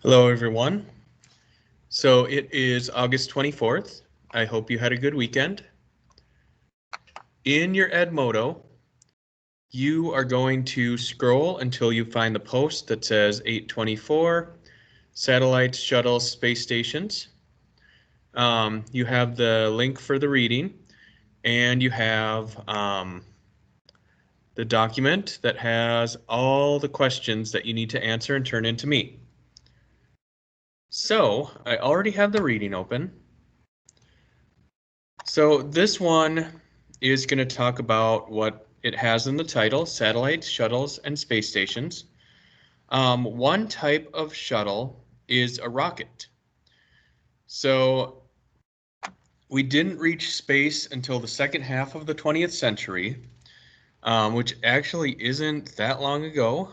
Hello, everyone. So it is August 24th. I hope you had a good weekend. In your Edmodo, you are going to scroll until you find the post that says 824, satellites, shuttles, space stations. You have the link for the reading, and you have the document that has all the questions that you need to answer and turn into me. So I already have the reading open. So this one is going to talk about what it has in the title: satellites, shuttles, and space stations. One type of shuttle is a rocket. So we didn't reach space until the second half of the 20th century, which actually isn't that long ago.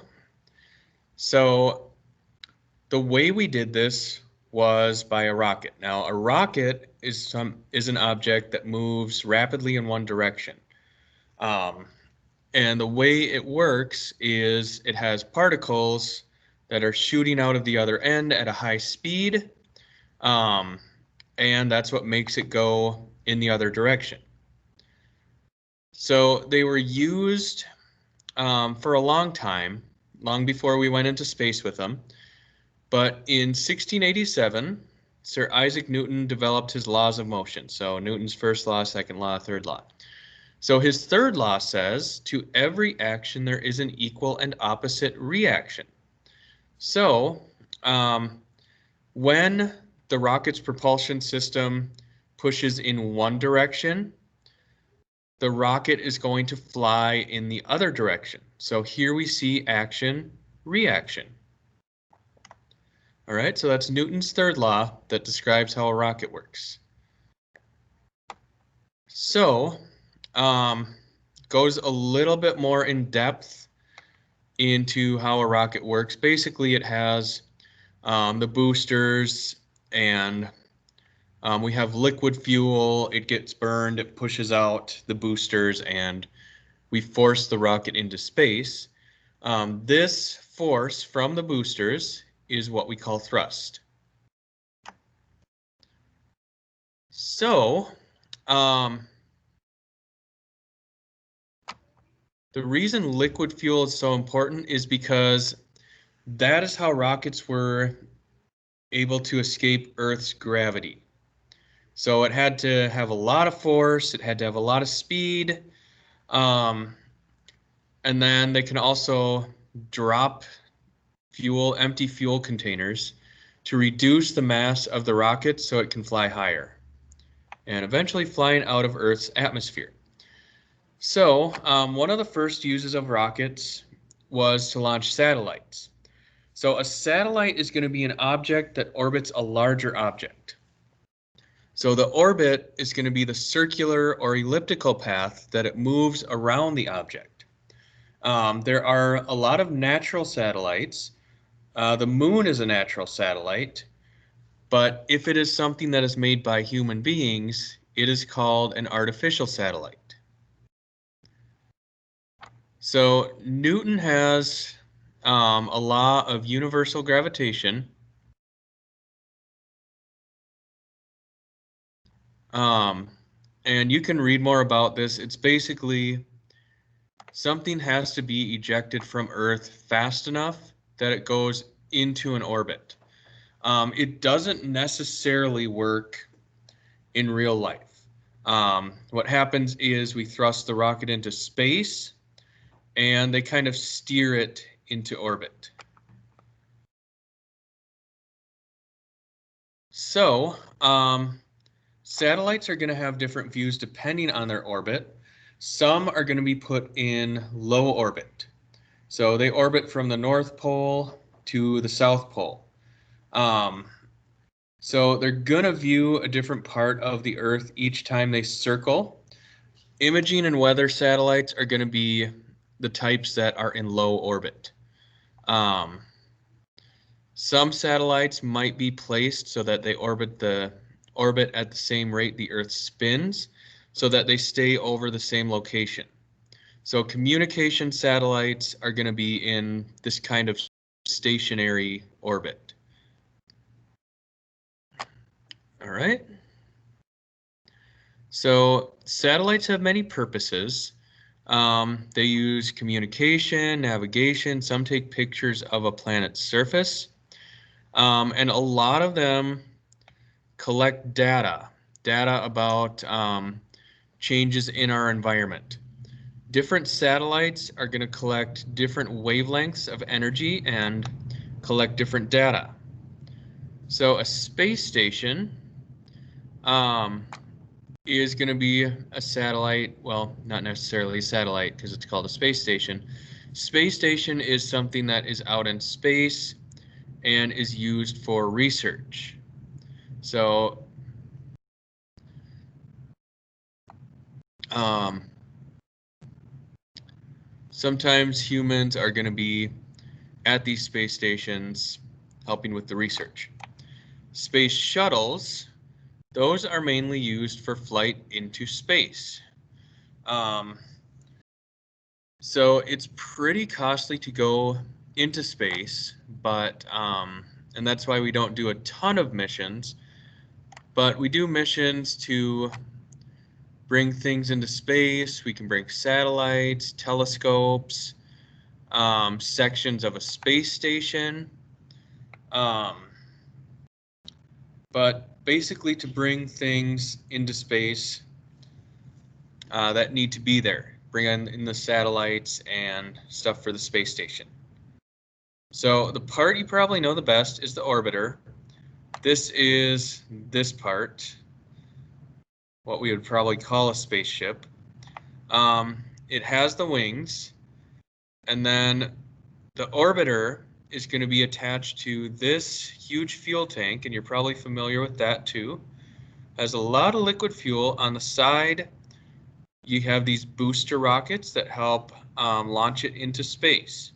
So the way we did this was by a rocket. Now, a rocket is an object that moves rapidly in one direction. Um, And the way it works is it has particles that are shooting out of the other end at a high speed, um, and that's what makes it go in the other direction. So they were used for a long time, long before we went into space with them. But in 1687, Sir Isaac Newton developed his laws of motion. So Newton's first law, second law, third law. So his third law says, to every action there is an equal and opposite reaction. So when the rocket's propulsion system pushes in one direction, the rocket is going to fly in the other direction. So here we see action, reaction. All right, so that's Newton's third law that describes how a rocket works. So goes a little bit more in depth into how a rocket works. Basically, it has the boosters, and we have liquid fuel. It gets burned, it pushes out the boosters, and we force the rocket into space. This force from the boosters is what we call thrust. So, the reason liquid fuel is so important is because that is how rockets were able to escape Earth's gravity. So it had to have a lot of force, it had to have a lot of speed, and then they can also drop fuel, empty fuel containers, to reduce the mass of the rocket so it can fly higher, and eventually flying out of Earth's atmosphere. So one of the first uses of rockets was to launch satellites. So a satellite is going to be an object that orbits a larger object. So the orbit is going to be the circular or elliptical path that it moves around the object. There are a lot of natural satellites. The moon is a natural satellite, but if it is something that is made by human beings, it is called an artificial satellite. So Newton has a law of universal gravitation. And you can read more about this. It's basically something has to be ejected from Earth fast enough that it goes into an orbit. It doesn't necessarily work in real life. What happens is we thrust the rocket into space and they kind of steer it into orbit. So satellites are going to have different views depending on their orbit. Some are going to be put in low orbit. So they orbit from the North Pole to the South Pole. So they're going to view a different part of the Earth each time they circle. Imaging and weather satellites are going to be the types that are in low orbit. Some satellites might be placed so that they orbit at the same rate the Earth spins, so that they stay over the same location. So communication satellites are going to be in this kind of stationary orbit. All right. So satellites have many purposes. They use communication, navigation. Some take pictures of a planet's surface. And a lot of them collect data about changes in our environment. Different satellites are going to collect different wavelengths of energy and collect different data. So a space station is going to be a satellite. Well, not necessarily a satellite because it's called a space station. Space station is something that is out in space and is used for research. So sometimes humans are going to be at these space stations helping with the research. Space shuttles, those are mainly used for flight into space. So it's pretty costly to go into space, but and that's why we don't do a ton of missions, but we do missions to bring things into space. We can bring satellites, telescopes, sections of a space station, but basically to bring things into space that need to be there. Bring in the satellites and stuff for the space station. So the part you probably know the best is the orbiter. This is this part, what we would probably call a spaceship. It has the wings, and then the orbiter is going to be attached to this huge fuel tank, and you're probably familiar with that too. Has a lot of liquid fuel. On the side, you have these booster rockets that help launch it into space.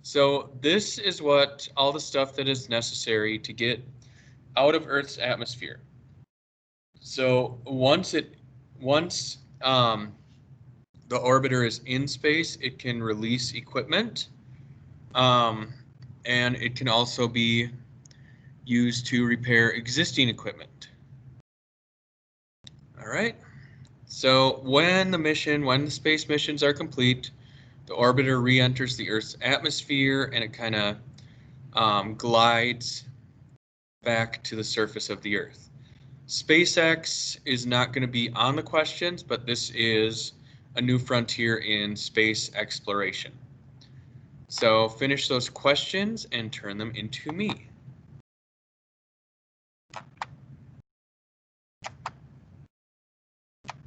So this is what all the stuff that is necessary to get out of Earth's atmosphere. So once the orbiter is in space, it can release equipment, and it can also be used to repair existing equipment. All right. So when the space missions are complete, the orbiter re-enters the Earth's atmosphere and it kind of glides back to the surface of the Earth. SpaceX is not going to be on the questions, but this is a new frontier in space exploration. So finish those questions and turn them into me.